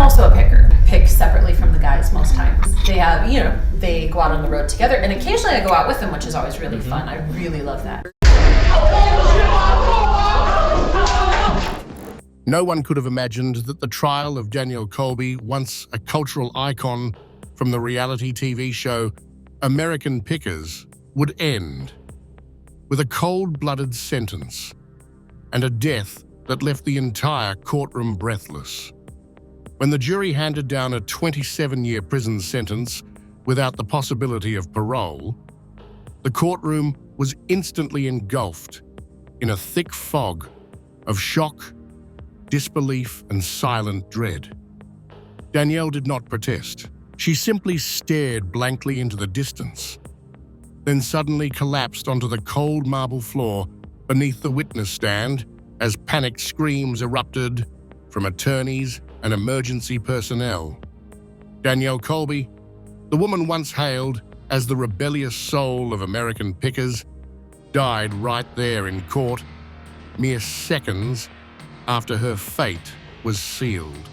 also a picker. Pick separately from the guys most times. They have, they go out on the road together, and occasionally I go out with them, which is always really fun. I really love that. No one could have imagined that the trial of Danielle Colby, once a cultural icon from the reality TV show American Pickers, would end with a cold-blooded sentence and a death that left the entire courtroom breathless. When the jury handed down a 27-year prison sentence without the possibility of parole, the courtroom was instantly engulfed in a thick fog of shock, disbelief, and silent dread. Danielle did not protest. She simply stared blankly into the distance, then suddenly collapsed onto the cold marble floor beneath the witness stand as panicked screams erupted from attorneys and emergency personnel. Danielle Colby, the woman once hailed as the rebellious soul of American Pickers, died right there in court, mere seconds after her fate was sealed.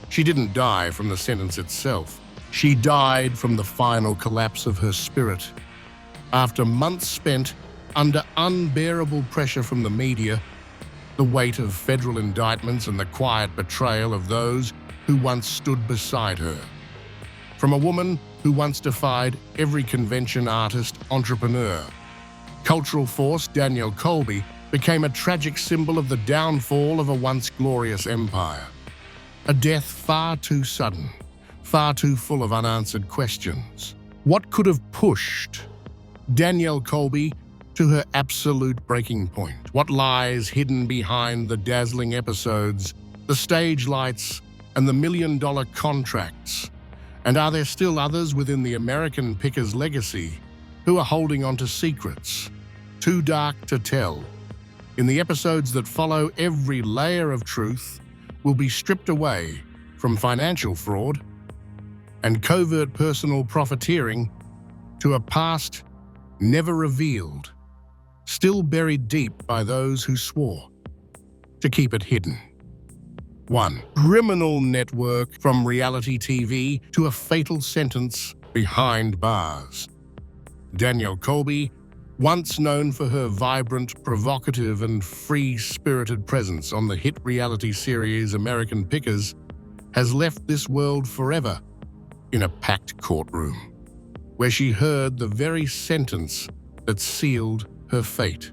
She didn't die from the sentence itself. She died from the final collapse of her spirit. After months spent under unbearable pressure from the media, the weight of federal indictments and the quiet betrayal of those who once stood beside her. From a woman who once defied every convention, artist, entrepreneur, cultural force, Danielle Colby became a tragic symbol of the downfall of a once glorious empire. A death far too sudden, far too full of unanswered questions. What could have pushed Danielle Colby to her absolute breaking point? What lies hidden behind the dazzling episodes, the stage lights, and the million-dollar contracts? And are there still others within the American Pickers legacy who are holding on to secrets too dark to tell? In the episodes that follow, every layer of truth will be stripped away, from financial fraud and covert personal profiteering to a past never revealed, still buried deep by those who swore to keep it hidden. 1. Criminal network from reality TV to a fatal sentence behind bars. Danielle Colby, once known for her vibrant, provocative, and free-spirited presence on the hit reality series American Pickers, has left this world forever in a packed courtroom, where she heard the very sentence that sealed her fate.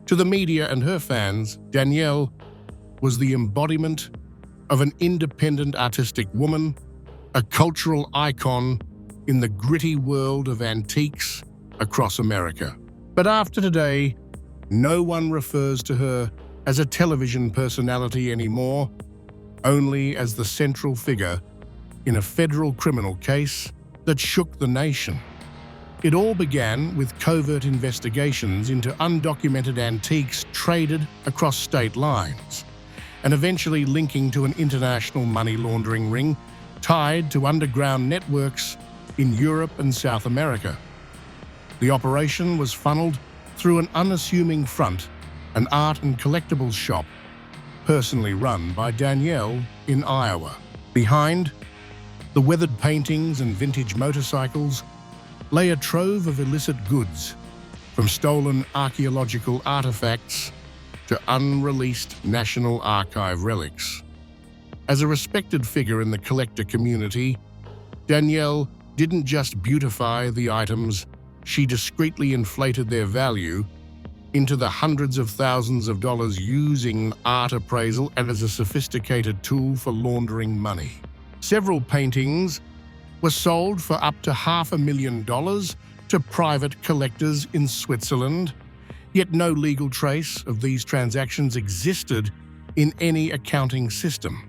To the media and her fans, Danielle was the embodiment of an independent artistic woman, a cultural icon in the gritty world of antiques across America. But after today, no one refers to her as a television personality anymore, only as the central figure in a federal criminal case that shook the nation. It all began with covert investigations into undocumented antiques traded across state lines, and eventually linking to an international money laundering ring tied to underground networks in Europe and South America. The operation was funneled through an unassuming front, an art and collectibles shop, personally run by Danielle in Iowa. Behind the weathered paintings and vintage motorcycles lay a trove of illicit goods, from stolen archaeological artifacts to unreleased National Archive relics. As a respected figure in the collector community, Danielle didn't just beautify the items, she discreetly inflated their value into the hundreds of thousands of dollars, using art appraisal and as a sophisticated tool for laundering money. Several paintings were sold for up to $500,000 to private collectors in Switzerland, yet no legal trace of these transactions existed in any accounting system.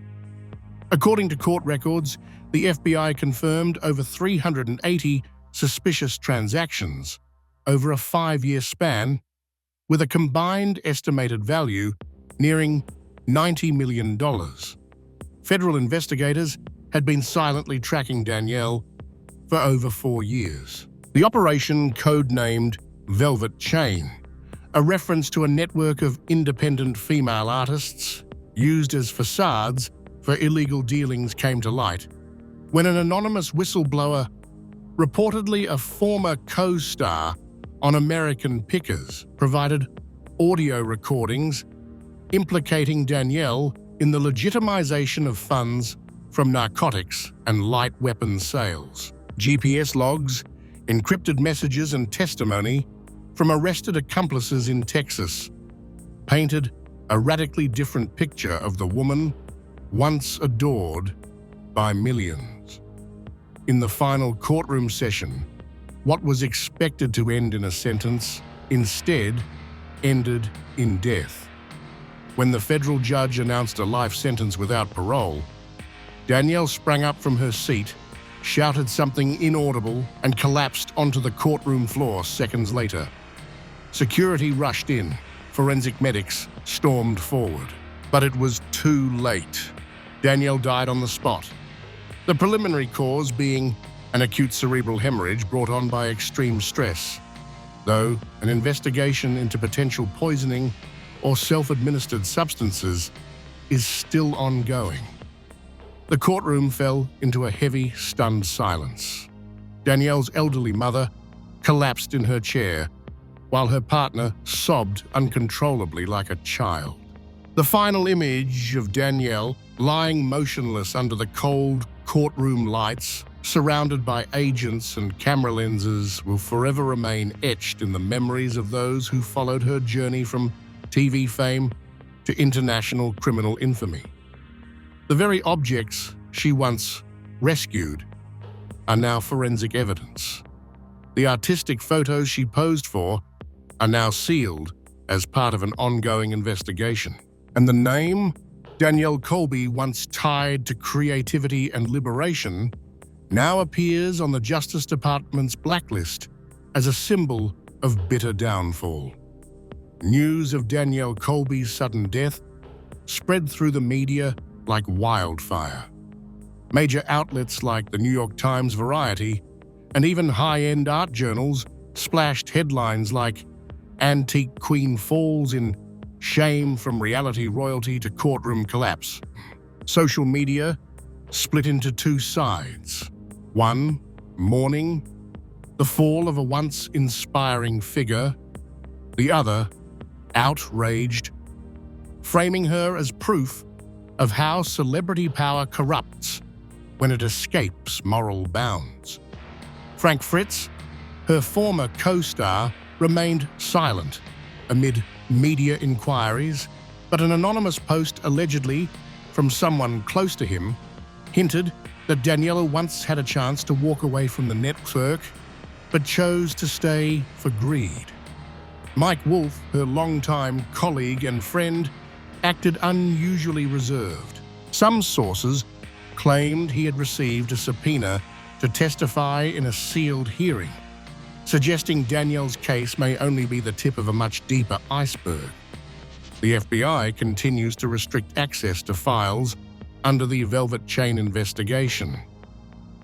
According to court records, the FBI confirmed over 380 suspicious transactions over a 5-year span, with a combined estimated value nearing $90 million. Federal investigators had been silently tracking Danielle for over 4 years. The operation, codenamed Velvet Chain, a reference to a network of independent female artists used as facades for illegal dealings came to light when an anonymous whistleblower, reportedly a former co-star on American Pickers, provided audio recordings implicating Danielle in the legitimization of funds from narcotics and light weapons sales. GPS logs, encrypted messages, and testimony from arrested accomplices in Texas painted a radically different picture of the woman once adored by millions. In the final courtroom session, what was expected to end in a sentence instead ended in death. When the federal judge announced a life sentence without parole, Danielle sprang up from her seat, shouted something inaudible, and collapsed onto the courtroom floor seconds later. Security rushed in. Forensic medics stormed forward. But it was too late. Danielle died on the spot. The preliminary cause being an acute cerebral hemorrhage brought on by extreme stress, though an investigation into potential poisoning or self-administered substances is still ongoing. The courtroom fell into a heavy, stunned silence. Danielle's elderly mother collapsed in her chair, while her partner sobbed uncontrollably like a child. The final image of Danielle lying motionless under the cold courtroom lights, surrounded by agents and camera lenses, will forever remain etched in the memories of those who followed her journey from TV fame to international criminal infamy. The very objects she once rescued are now forensic evidence. The artistic photos she posed for are now sealed as part of an ongoing investigation. And the name Danielle Colby, once tied to creativity and liberation, now appears on the Justice Department's blacklist as a symbol of bitter downfall. News of Danielle Colby's sudden death spread through the media like wildfire. Major outlets like the New York Times, Variety, and even high-end art journals splashed headlines like "Antique Queen Falls in Shame from Reality Royalty to Courtroom Collapse." Social media split into two sides. One, mourning the fall of a once inspiring figure. The other, outraged, framing her as proof of how celebrity power corrupts when it escapes moral bounds. Frank Fritz, her former co-star, remained silent amid media inquiries, but an anonymous post allegedly from someone close to him hinted that Danielle once had a chance to walk away from the network, but chose to stay for greed. Mike Wolf, her longtime colleague and friend, acted unusually reserved. Some sources claimed he had received a subpoena to testify in a sealed hearing, suggesting Danielle's case may only be the tip of a much deeper iceberg. The FBI continues to restrict access to files under the Velvet Chain investigation.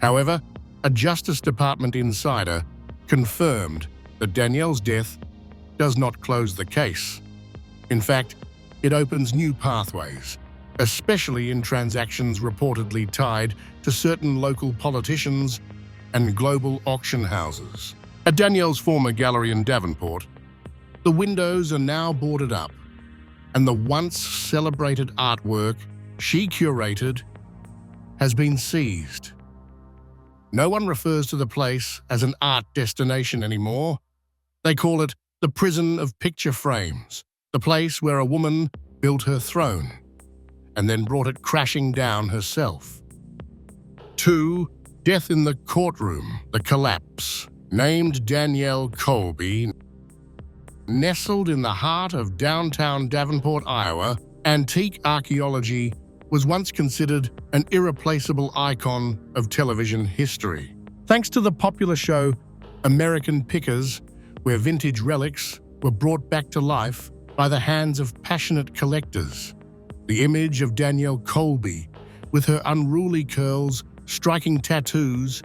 However, a Justice Department insider confirmed that Danielle's death does not close the case. In fact, it opens new pathways, especially in transactions reportedly tied to certain local politicians and global auction houses. At Danielle's former gallery in Davenport, the windows are now boarded up, and the once celebrated artwork she curated has been seized. No one refers to the place as an art destination anymore. They call it the prison of picture frames, the place where a woman built her throne and then brought it crashing down herself. 2. Death in the courtroom, the collapse. Named Danielle Colby, nestled in the heart of downtown Davenport, Iowa, antique archaeology was once considered an irreplaceable icon of television history. Thanks to the popular show American Pickers, where vintage relics were brought back to life by the hands of passionate collectors, the image of Danielle Colby, with her unruly curls, striking tattoos,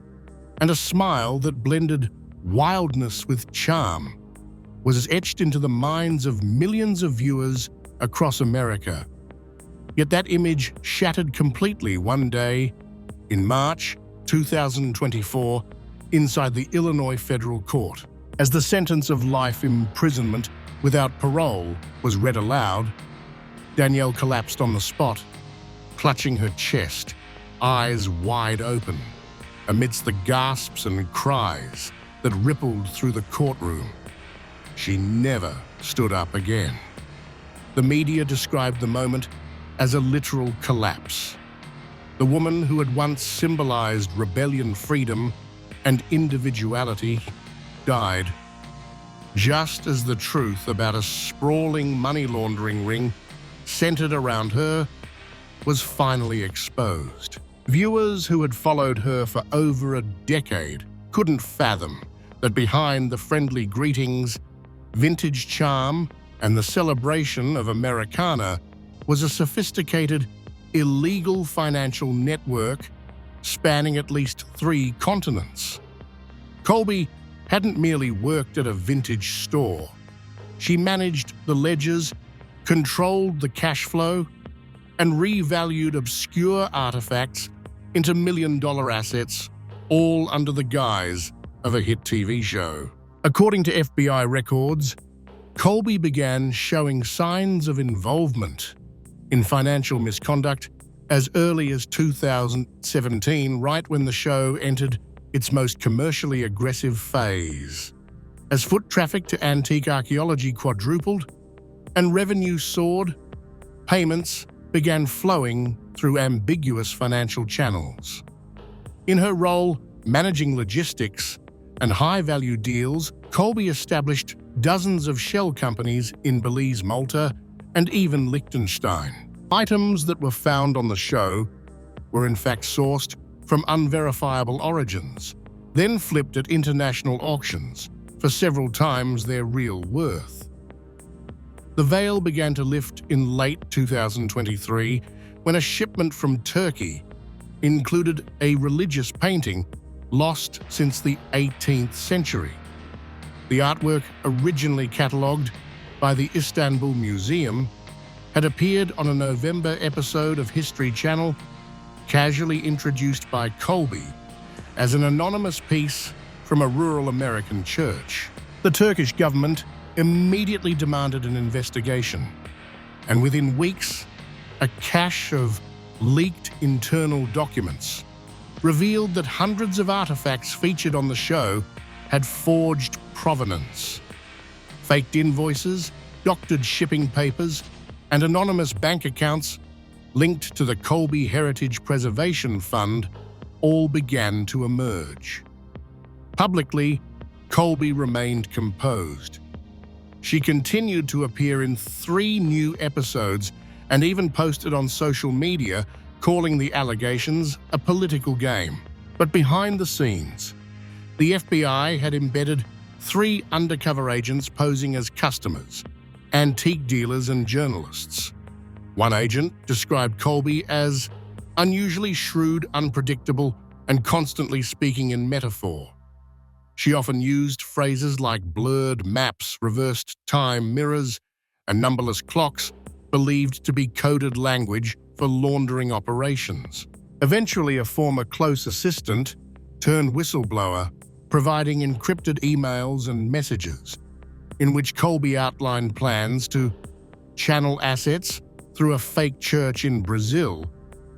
and a smile that blended wildness with charm, was etched into the minds of millions of viewers across America. Yet that image shattered completely one day in March 2024 inside the Illinois federal court. As the sentence of life imprisonment without parole was read aloud, Danielle collapsed on the spot, clutching her chest, eyes wide open, amidst the gasps and cries that rippled through the courtroom. She never stood up again. The media described the moment as a literal collapse. The woman who had once symbolized rebellion, freedom, and individuality died, just as the truth about a sprawling money laundering ring centered around her was finally exposed. Viewers who had followed her for over a decade couldn't fathom that behind the friendly greetings, vintage charm, and the celebration of Americana was a sophisticated, illegal financial network spanning at least 3 continents. Colby hadn't merely worked at a vintage store. She managed the ledgers, controlled the cash flow, and revalued obscure artifacts into million-dollar assets, all under the guise of a hit TV show. According to FBI records, Colby began showing signs of involvement in financial misconduct as early as 2017, right when the show entered its most commercially aggressive phase. As foot traffic to antique archaeology quadrupled and revenue soared, payments began flowing through ambiguous financial channels. In her role managing logistics and high-value deals, Colby established dozens of shell companies in Belize, Malta, and even Liechtenstein. Items that were found on the show were in fact sourced from unverifiable origins, then flipped at international auctions for several times their real worth. The veil began to lift in late 2023 when a shipment from Turkey included a religious painting lost since the 18th century. The artwork, originally catalogued by the Istanbul Museum, had appeared on a November episode of History Channel, casually introduced by Colby as an anonymous piece from a rural American church. The Turkish government immediately demanded an investigation, and within weeks, a cache of leaked internal documents revealed that hundreds of artifacts featured on the show had forged provenance. Faked invoices, doctored shipping papers, and anonymous bank accounts linked to the Colby Heritage Preservation Fund all began to emerge. Publicly, Colby remained composed. She continued to appear in 3 new episodes and even posted on social media, calling the allegations a political game. But behind the scenes, the FBI had embedded 3 undercover agents posing as customers, antique dealers, and journalists. One agent described Colby as unusually shrewd, unpredictable, and constantly speaking in metaphor. She often used phrases like blurred maps, reversed time mirrors, and numberless clocks, believed to be coded language for laundering operations. Eventually, a former close assistant turned whistleblower, providing encrypted emails and messages, in which Colby outlined plans to channel assets through a fake church in Brazil,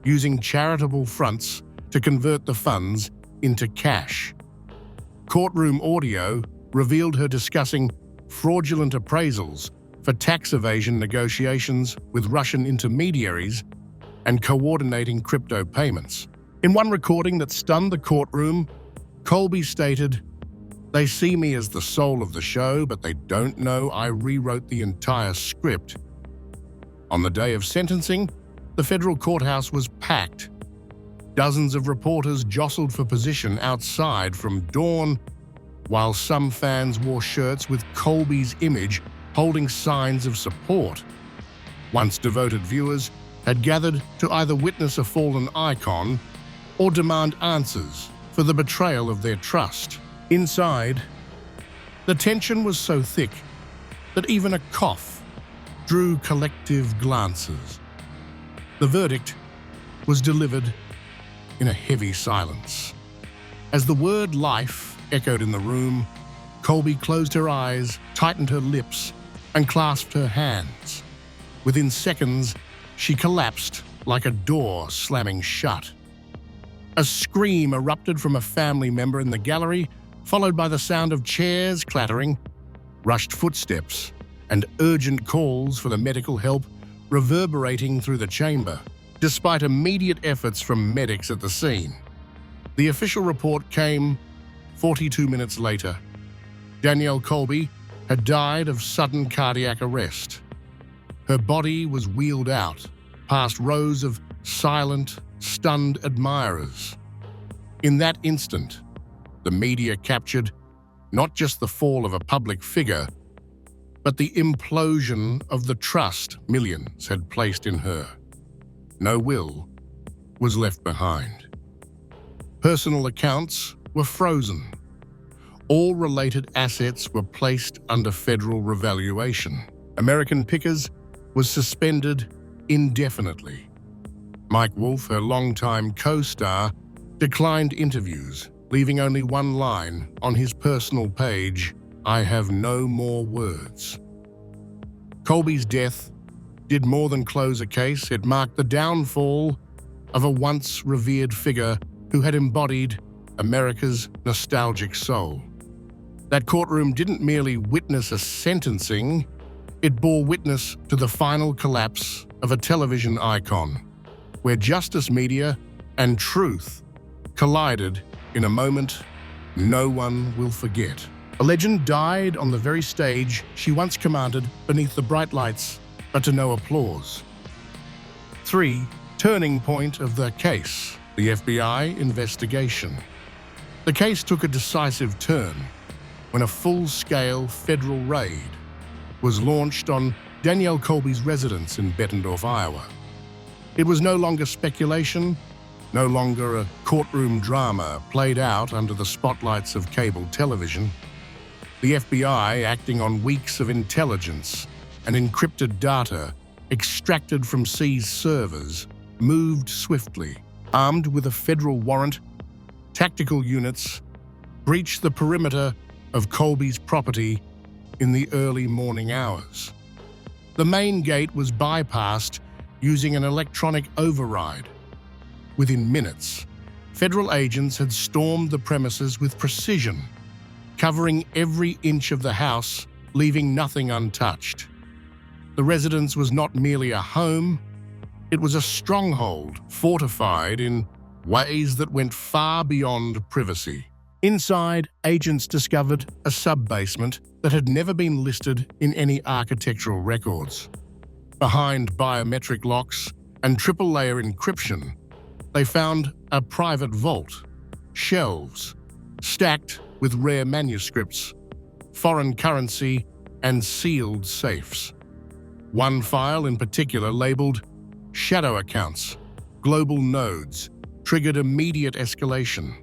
using charitable fronts to convert the funds into cash. Courtroom audio revealed her discussing fraudulent appraisals for tax evasion negotiations with Russian intermediaries and coordinating crypto payments. In one recording that stunned the courtroom, Colby stated, "They see me as the soul of the show, but they don't know I rewrote the entire script." On the day of sentencing, the federal courthouse was packed. Dozens of reporters jostled for position outside from dawn, while some fans wore shirts with Colby's image holding signs of support. Once devoted viewers had gathered to either witness a fallen icon or demand answers for the betrayal of their trust. Inside, the tension was so thick that even a cough drew collective glances. The verdict was delivered in a heavy silence. As the word life echoed in the room, Colby closed her eyes, tightened her lips, and clasped her hands. Within seconds, she collapsed like a door slamming shut. A scream erupted from a family member in the gallery, followed by the sound of chairs clattering, rushed footsteps, and urgent calls for the medical help reverberating through the chamber. Despite immediate efforts from medics at the scene, the official report came 42 minutes later. Danielle Colby had died of sudden cardiac arrest. Her body was wheeled out past rows of silent, stunned admirers. In that instant, the media captured not just the fall of a public figure, but the implosion of the trust millions had placed in her. No will was left behind. Personal accounts were frozen. All related assets were placed under federal revaluation. American Pickers was suspended indefinitely. Mike Wolfe, her longtime co-star, declined interviews, leaving only one line on his personal page: "I have no more words." Colby's death did more than close a case. It marked the downfall of a once revered figure who had embodied America's nostalgic soul. That courtroom didn't merely witness a sentencing, it bore witness to the final collapse of a television icon, where justice, media, and truth collided in a moment no one will forget. A legend died on the very stage she once commanded beneath the bright lights, but to no applause. 3. Turning point of the case: the FBI investigation. The case took a decisive turn when a full-scale federal raid was launched on Danielle Colby's residence in Bettendorf, Iowa. It was no longer speculation, no longer a courtroom drama played out under the spotlights of cable television. The FBI, acting on weeks of intelligence and encrypted data extracted from seized servers, moved swiftly. Armed with a federal warrant, tactical units breached the perimeter of Colby's property in the early morning hours. The main gate was bypassed using an electronic override. Within minutes, federal agents had stormed the premises with precision, covering every inch of the house, leaving nothing untouched. The residence was not merely a home, it was a stronghold fortified in ways that went far beyond privacy. Inside, agents discovered a sub-basement that had never been listed in any architectural records. Behind biometric locks and triple-layer encryption, they found a private vault, shelves stacked with rare manuscripts, foreign currency, and sealed safes. One file in particular, labeled "Shadow Accounts, Global Nodes," triggered immediate escalation.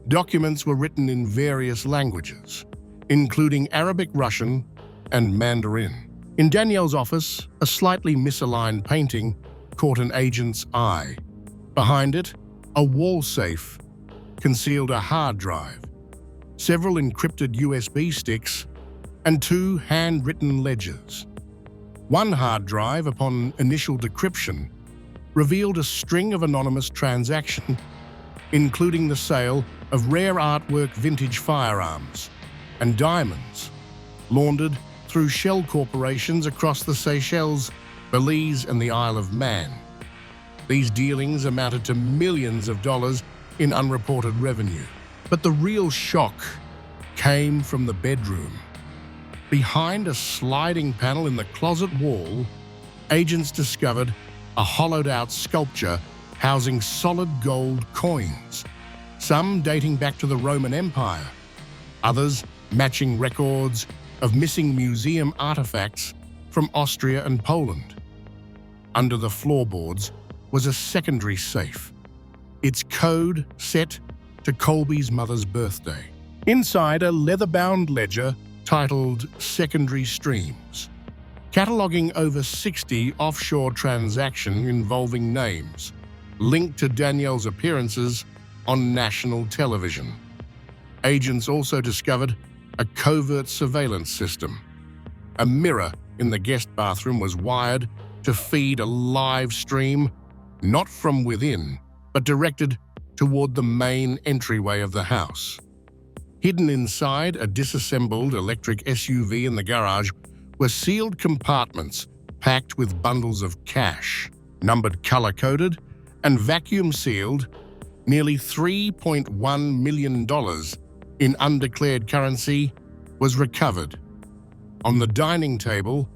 Documents were written in various languages, including Arabic, Russian, and Mandarin. In Danielle's office, a slightly misaligned painting caught an agent's eye. Behind it, a wall safe concealed a hard drive, several encrypted USB sticks, and 2 handwritten ledgers. One hard drive, upon initial decryption, revealed a string of anonymous transactions, including the sale of rare artwork, vintage firearms, and diamonds, laundered through shell corporations across the Seychelles, Belize, and the Isle of Man. These dealings amounted to millions of dollars in unreported revenue. But the real shock came from the bedroom. Behind a sliding panel in the closet wall, agents discovered a hollowed-out sculpture housing solid gold coins, some dating back to the Roman Empire, others matching records of missing museum artifacts from Austria and Poland. Under the floorboards was a secondary safe, its code set to Colby's mother's birthday. Inside, a leather-bound ledger titled "Secondary Streams" cataloging over 60 offshore transactions involving names linked to Danielle's appearances on national television. Agents also discovered a covert surveillance system. A mirror in the guest bathroom was wired to feed a live stream, not from within, but directed toward the main entryway of the house. Hidden inside a disassembled electric SUV in the garage were sealed compartments packed with bundles of cash, numbered color-coded and vacuum-sealed. Nearly $3.1 million in undeclared currency was recovered. On the dining table,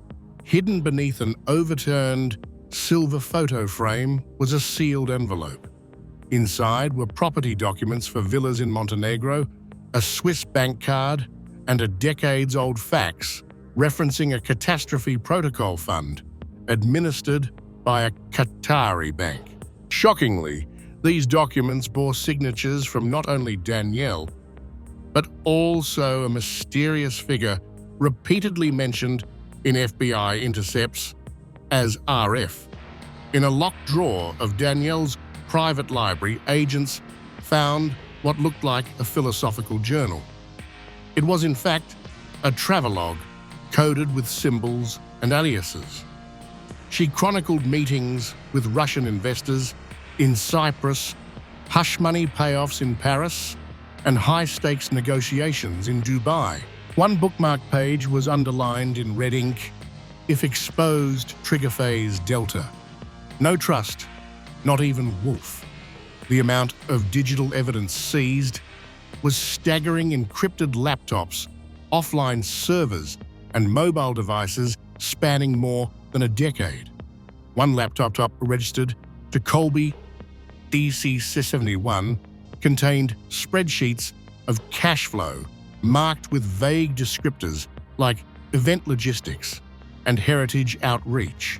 hidden beneath an overturned silver photo frame, was a sealed envelope. Inside were property documents for villas in Montenegro, a Swiss bank card, and a decades-old fax referencing a catastrophe protocol fund administered by a Qatari bank. Shockingly, these documents bore signatures from not only Danielle, but also a mysterious figure repeatedly mentioned in FBI intercepts as RF. In a locked drawer of Danielle's private library, agents found what looked like a philosophical journal. It was, in fact, a travelogue coded with symbols and aliases. She chronicled meetings with Russian investors in Cyprus, hush money payoffs in Paris, and high-stakes negotiations in Dubai. One bookmark page was underlined in red ink, "If exposed, trigger phase Delta. No trust, not even Wolf." The amount of digital evidence seized was staggering. Encrypted laptops, offline servers, and mobile devices spanning more than a decade. One laptop registered to Colby DC-71 contained spreadsheets of cash flow marked with vague descriptors like event logistics and heritage outreach.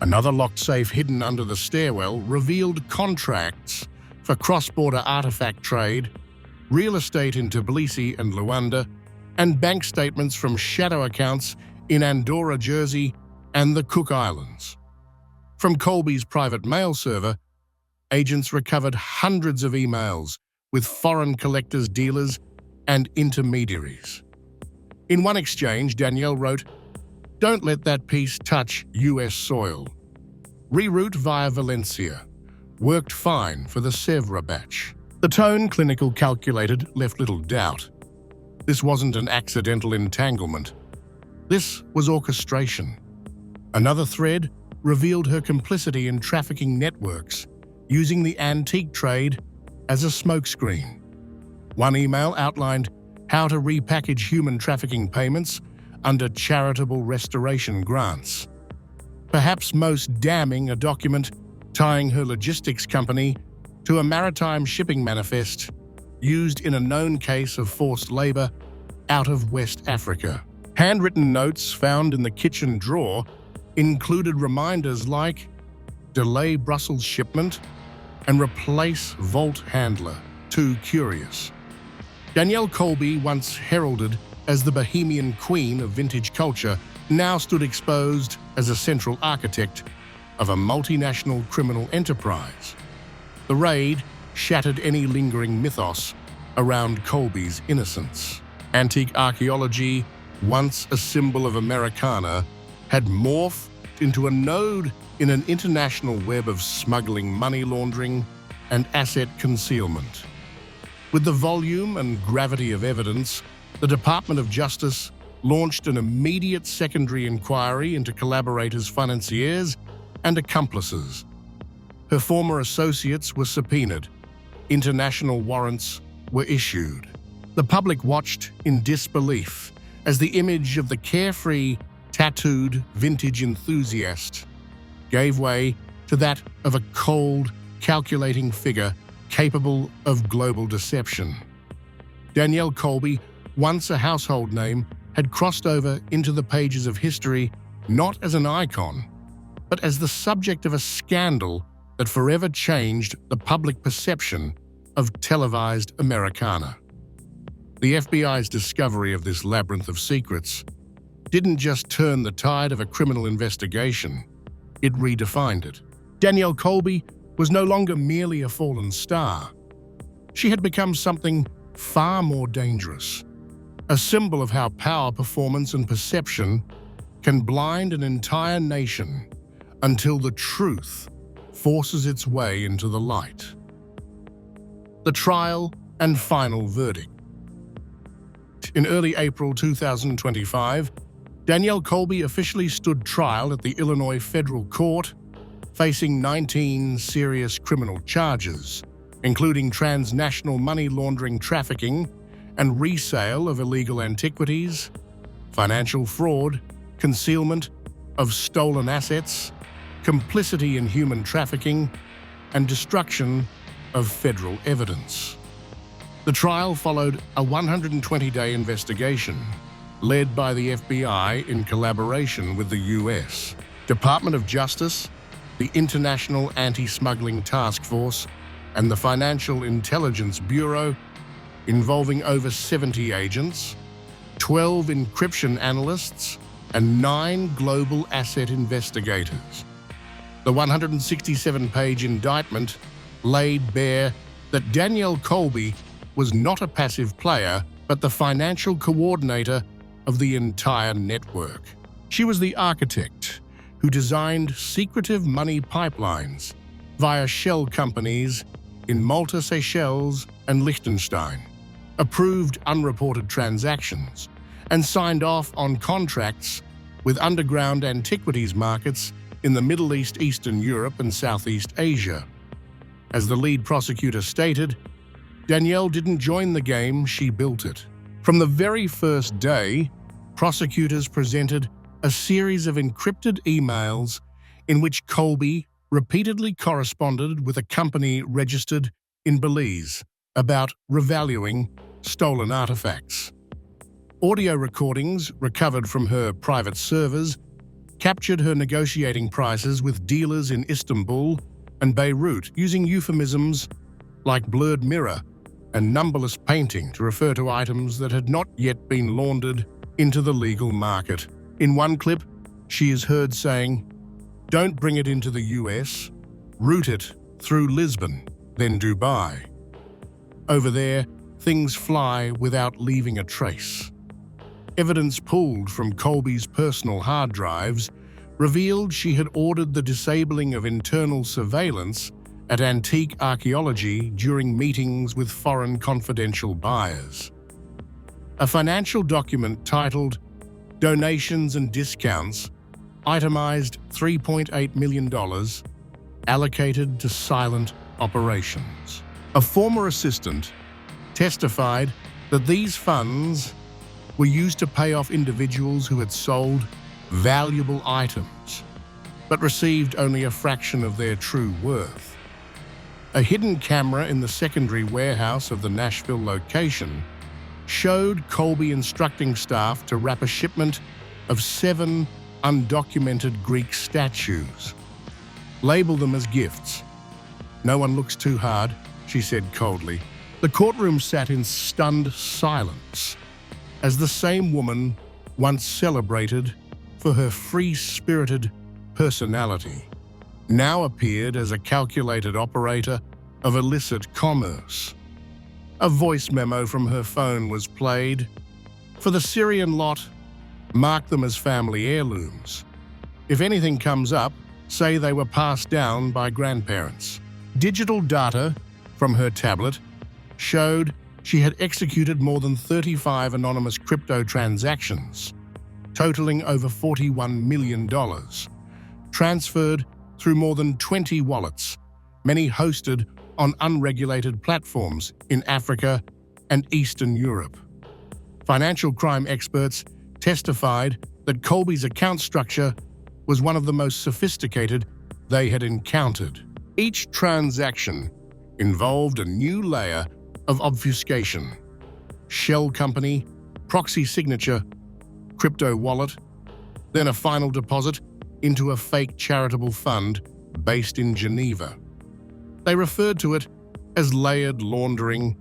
Another locked safe hidden under the stairwell revealed contracts for cross-border artifact trade, real estate in Tbilisi and Luanda, and bank statements from shadow accounts in Andorra, Jersey, and the Cook Islands. From Colby's private mail server, agents recovered hundreds of emails with foreign collectors, dealers, and intermediaries. In one exchange, Danielle wrote, "Don't let that piece touch US soil. Reroute via Valencia. Worked fine for the Sèvres batch." The tone, clinical, calculated, left little doubt. This wasn't an accidental entanglement. This was orchestration. Another thread revealed her complicity in trafficking networks, using the antique trade as a smokescreen. One email outlined how to repackage human trafficking payments under charitable restoration grants. Perhaps most damning, a document tying her logistics company to a maritime shipping manifest used in a known case of forced labor out of West Africa. Handwritten notes found in the kitchen drawer included reminders like "delay Brussels shipment" and "replace vault handler, too curious." Danielle Colby, once heralded as the bohemian queen of vintage culture, now stood exposed as a central architect of a multinational criminal enterprise. The raid shattered any lingering mythos around Colby's innocence. Antique archaeology, once a symbol of Americana, had morphed into a node in an international web of smuggling, money laundering, and asset concealment. With the volume and gravity of evidence, the Department of Justice launched an immediate secondary inquiry into collaborators, financiers, and accomplices. Her former associates were subpoenaed. International warrants were issued. The public watched in disbelief as the image of the carefree, tattooed vintage enthusiast gave way to that of a cold, calculating figure capable of global deception. Danielle Colby, once a household name, had crossed over into the pages of history not as an icon, but as the subject of a scandal that forever changed the public perception of televised Americana. The FBI's discovery of this labyrinth of secrets didn't just turn the tide of a criminal investigation, it redefined it. Danielle Colby was no longer merely a fallen star. She had become something far more dangerous, a symbol of how power, performance, and perception can blind an entire nation until the truth forces its way into the light. The trial and final verdict. In early April 2025, Danielle Colby officially stood trial at the Illinois Federal Court, facing 19 serious criminal charges, including transnational money laundering, trafficking, and resale of illegal antiquities, financial fraud, concealment of stolen assets, complicity in human trafficking, and destruction of federal evidence. The trial followed a 120-day investigation led by the FBI in collaboration with the U.S. Department of Justice, the International Anti-Smuggling Task Force, and the Financial Intelligence Bureau, involving over 70 agents, 12 encryption analysts, and 9 global asset investigators. The 167-page indictment laid bare that Danielle Colby was not a passive player, but the financial coordinator of the entire network. She was the architect who designed secretive money pipelines via shell companies in Malta, Seychelles, and Liechtenstein, approved unreported transactions, and signed off on contracts with underground antiquities markets in the Middle East, Eastern Europe, and Southeast Asia. As the lead prosecutor stated, Danielle didn't join the game, she built it. From the very first day, prosecutors presented a series of encrypted emails in which Colby repeatedly corresponded with a company registered in Belize about revaluing stolen artifacts. Audio recordings recovered from her private servers captured her negotiating prices with dealers in Istanbul and Beirut using euphemisms like blurred mirror and numberless painting to refer to items that had not yet been laundered into the legal market. In one clip, she is heard saying, "Don't bring it into the US, route it through Lisbon, then Dubai. Over there, things fly without leaving a trace." Evidence pulled from Colby's personal hard drives revealed she had ordered the disabling of internal surveillance at antique archaeology during meetings with foreign confidential buyers. A financial document titled "Donations and Discounts" itemized $3.8 million allocated to silent operations. A former assistant testified that these funds were used to pay off individuals who had sold valuable items, but received only a fraction of their true worth. A hidden camera in the secondary warehouse of the Nashville location showed Colby instructing staff to wrap a shipment of 7 undocumented Greek statues. "Label them as gifts. No one looks too hard," she said coldly. The courtroom sat in stunned silence as the same woman once celebrated for her free-spirited personality now appeared as a calculated operator of illicit commerce. A voice memo from her phone was played. "For the Syrian lot, mark them as family heirlooms. If anything comes up, say they were passed down by grandparents." Digital data from her tablet showed she had executed more than 35 anonymous crypto transactions, totaling over $41 million, transferred through more than 20 wallets, many hosted on unregulated platforms in Africa and Eastern Europe. Financial crime experts testified that Colby's account structure was one of the most sophisticated they had encountered. Each transaction involved a new layer of obfuscation: shell company, proxy signature, crypto wallet, then a final deposit into a fake charitable fund based in Geneva. They referred to it as layered laundering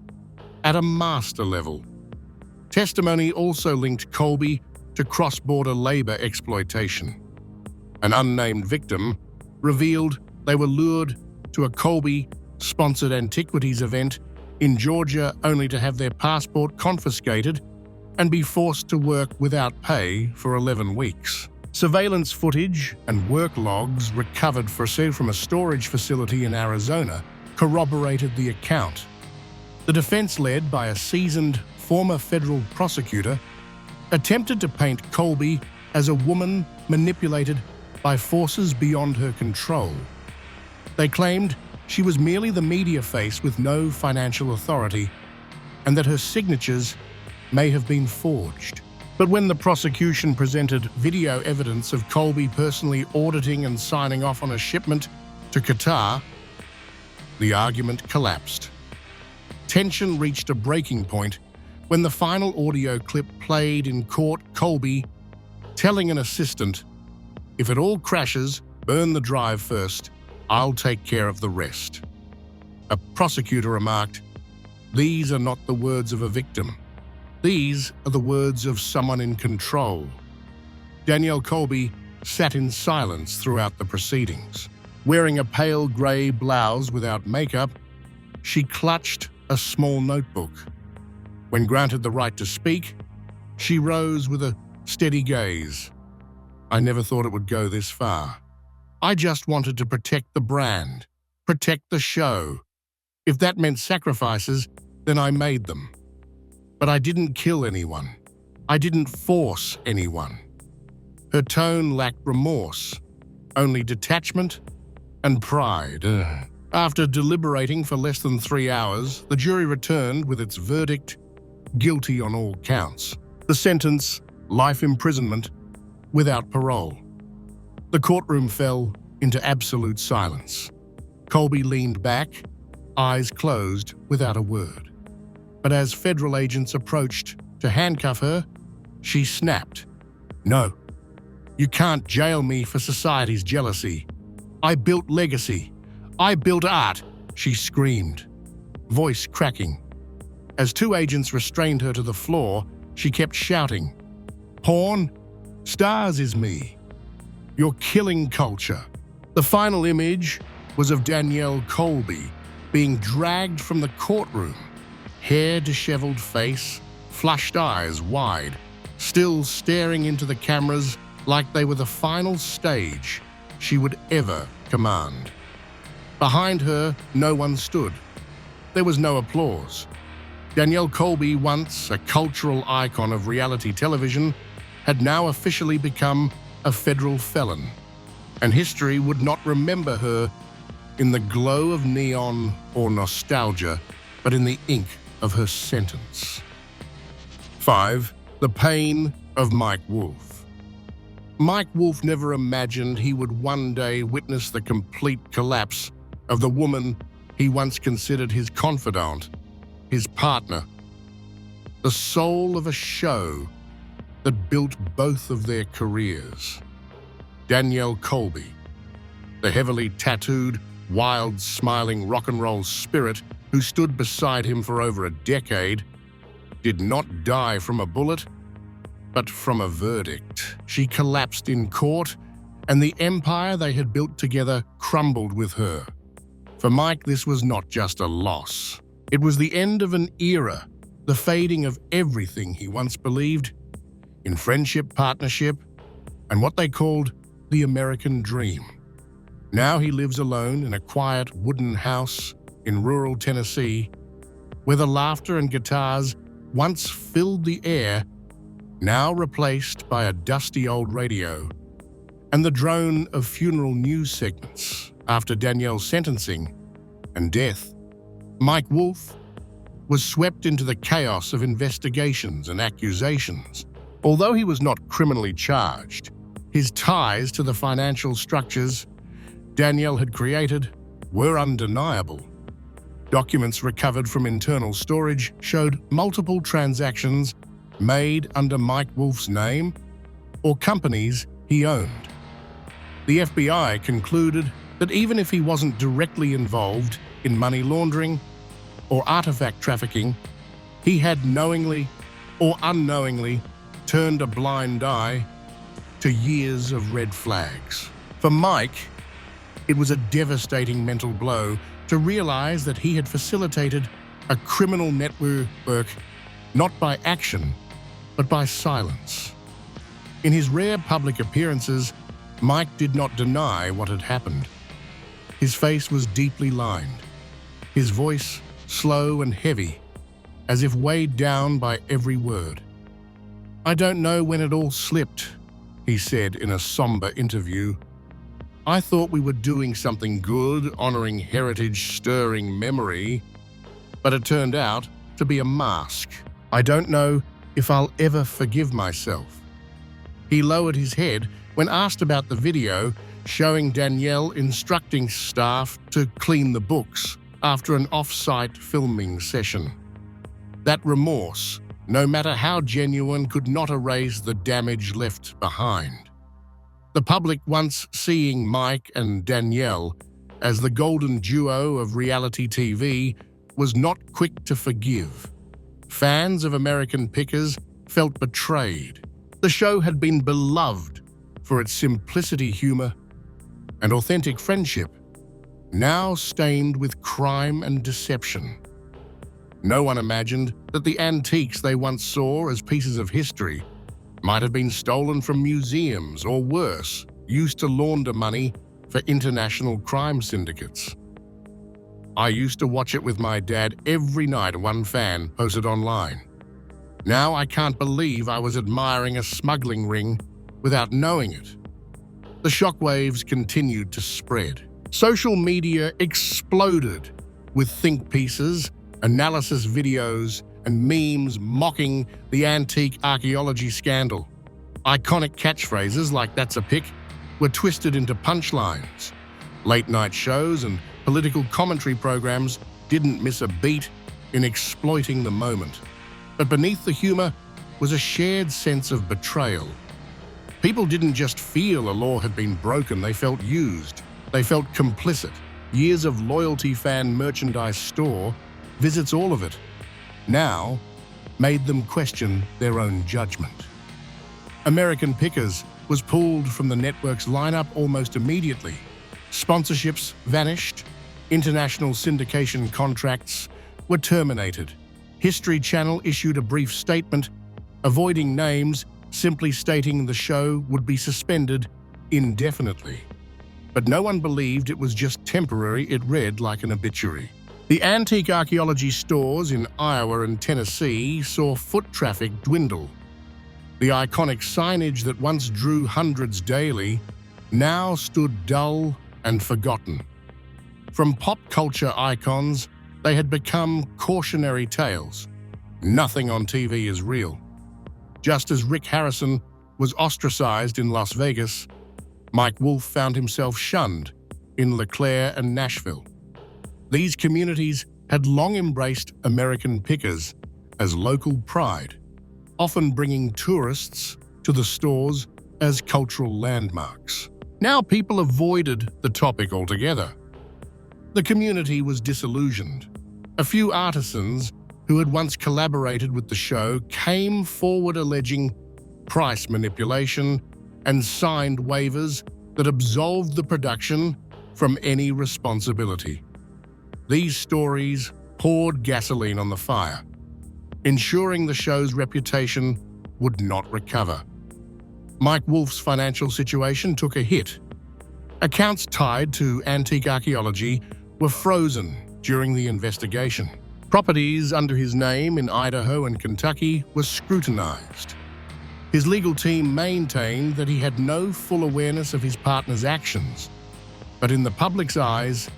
at a master level. Testimony also linked Colby to cross-border labor exploitation. An unnamed victim revealed they were lured to a Colby-sponsored antiquities event in Georgia only to have their passport confiscated and be forced to work without pay for 11 weeks. Surveillance footage and work logs recovered from a storage facility in Arizona corroborated the account. The defense, led by a seasoned former federal prosecutor, attempted to paint Colby as a woman manipulated by forces beyond her control. They claimed she was merely the media face with no financial authority and that her signatures may have been forged. But when the prosecution presented video evidence of Colby personally auditing and signing off on a shipment to Qatar, the argument collapsed. Tension reached a breaking point when the final audio clip played in court, Colby telling an assistant, "If it all crashes, burn the drive first. I'll take care of the rest." A prosecutor remarked, "These are not the words of a victim. These are the words of someone in control." Danielle Colby sat in silence throughout the proceedings. Wearing a pale grey blouse without makeup, she clutched a small notebook. When granted the right to speak, she rose with a steady gaze. "I never thought it would go this far. I just wanted to protect the brand, protect the show. If that meant sacrifices, then I made them. But I didn't kill anyone. I didn't force anyone." Her tone lacked remorse, only detachment and pride. After deliberating for less than 3 hours, the jury returned with its verdict, guilty on all counts. The sentence, life imprisonment without parole. The courtroom fell into absolute silence. Colby leaned back, eyes closed, without a word. But as federal agents approached to handcuff her, she snapped, "No, you can't jail me for society's jealousy. I built legacy. I built art," she screamed, voice cracking. As 2 agents restrained her to the floor, she kept shouting, "Porn? Stars is me. You're killing culture." The final image was of Danielle Colby being dragged from the courtroom, hair disheveled face, flushed eyes wide, still staring into the cameras like they were the final stage she would ever command. Behind her, no one stood. There was no applause. Danielle Colby, once a cultural icon of reality television, had now officially become a federal felon, and history would not remember her in the glow of neon or nostalgia, but in the ink of her sentence. 5. The pain of Mike Wolfe. Mike Wolfe never imagined he would one day witness the complete collapse of the woman he once considered his confidant, his partner, the soul of a show that built both of their careers. Danielle Colby, the heavily tattooed, wild, smiling rock and roll spirit who stood beside him for over a decade, did not die from a bullet, but from a verdict. She collapsed in court, and the empire they had built together crumbled with her. For Mike, this was not just a loss. It was the end of an era, the fading of everything he once believed in friendship, partnership, and what they called the American dream. Now he lives alone in a quiet wooden house in rural Tennessee, where the laughter and guitars once filled the air, now replaced by a dusty old radio, and the drone of funeral news segments. After Danielle's sentencing and death, Mike Wolfe was swept into the chaos of investigations and accusations. Although he was not criminally charged, his ties to the financial structures Danielle had created were undeniable. Documents recovered from internal storage showed multiple transactions made under Mike Wolfe's name or companies he owned. The FBI concluded that even if he wasn't directly involved in money laundering or artifact trafficking, he had knowingly or unknowingly turned a blind eye to years of red flags. For Mike, it was a devastating mental blow to realize that he had facilitated a criminal network not by action, but by silence. In his rare public appearances, Mike did not deny what had happened. His face was deeply lined, his voice slow and heavy, as if weighed down by every word. "I don't know when it all slipped," he said in a somber interview. "I thought we were doing something good, honoring heritage, stirring memory, but it turned out to be a mask. I don't know if I'll ever forgive myself." He lowered his head when asked about the video showing Danielle instructing staff to clean the books after an off-site filming session. That remorse, no matter how genuine, could not erase the damage left behind. The public, once seeing Mike and Danielle as the golden duo of reality TV, was not quick to forgive. Fans of American Pickers felt betrayed. The show had been beloved for its simplicity, humor, and authentic friendship, now stained with crime and deception. No one imagined that the antiques they once saw as pieces of history might have been stolen from museums or, worse, used to launder money for international crime syndicates. "I used to watch it with my dad every night," one fan posted online. "Now I can't believe I was admiring a smuggling ring without knowing it." The shockwaves continued to spread. Social media exploded with think pieces, analysis videos, and memes mocking the antique archaeology scandal. Iconic catchphrases like "that's a pick" were twisted into punchlines. Late-night shows and political commentary programs didn't miss a beat in exploiting the moment. But beneath the humor was a shared sense of betrayal. People didn't just feel a law had been broken, they felt used. They felt complicit. Years of loyalty fan merchandise store, visits, all of it, now made them question their own judgment. American Pickers was pulled from the network's lineup almost immediately. Sponsorships vanished, international syndication contracts were terminated. History Channel issued a brief statement, avoiding names, simply stating the show would be suspended indefinitely. But no one believed it was just temporary. It read like an obituary. The antique archaeology stores in Iowa and Tennessee saw foot traffic dwindle. The iconic signage that once drew hundreds daily now stood dull and forgotten. From pop culture icons, they had become cautionary tales. Nothing on TV is real. Just as Rick Harrison was ostracized in Las Vegas, Mike Wolfe found himself shunned in LeClaire and Nashville. These communities had long embraced American Pickers as local pride, often bringing tourists to the stores as cultural landmarks. Now people avoided the topic altogether. The community was disillusioned. A few artisans who had once collaborated with the show came forward alleging price manipulation and signed waivers that absolved the production from any responsibility. These stories poured gasoline on the fire, ensuring the show's reputation would not recover. Mike Wolfe's financial situation took a hit. Accounts tied to antique archaeology were frozen during the investigation. Properties under his name in Idaho and Kentucky were scrutinized. His legal team maintained that he had no full awareness of his partner's actions, but in the public's eyes,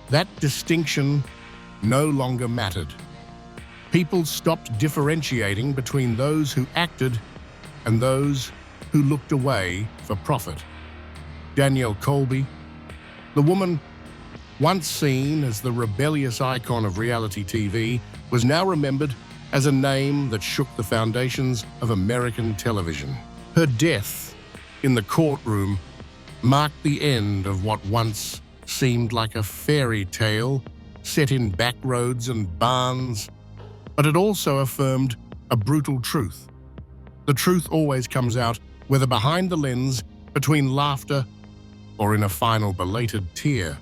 that distinction no longer mattered. People stopped differentiating between those who acted and those who looked away for profit. Danielle Colby, the woman once seen as the rebellious icon of reality TV, was now remembered as a name that shook the foundations of American television. Her death in the courtroom marked the end of what once seemed like a fairy tale set in back roads and barns, but it also affirmed a brutal truth. The truth always comes out, whether behind the lens, between laughter, or in a final belated tear.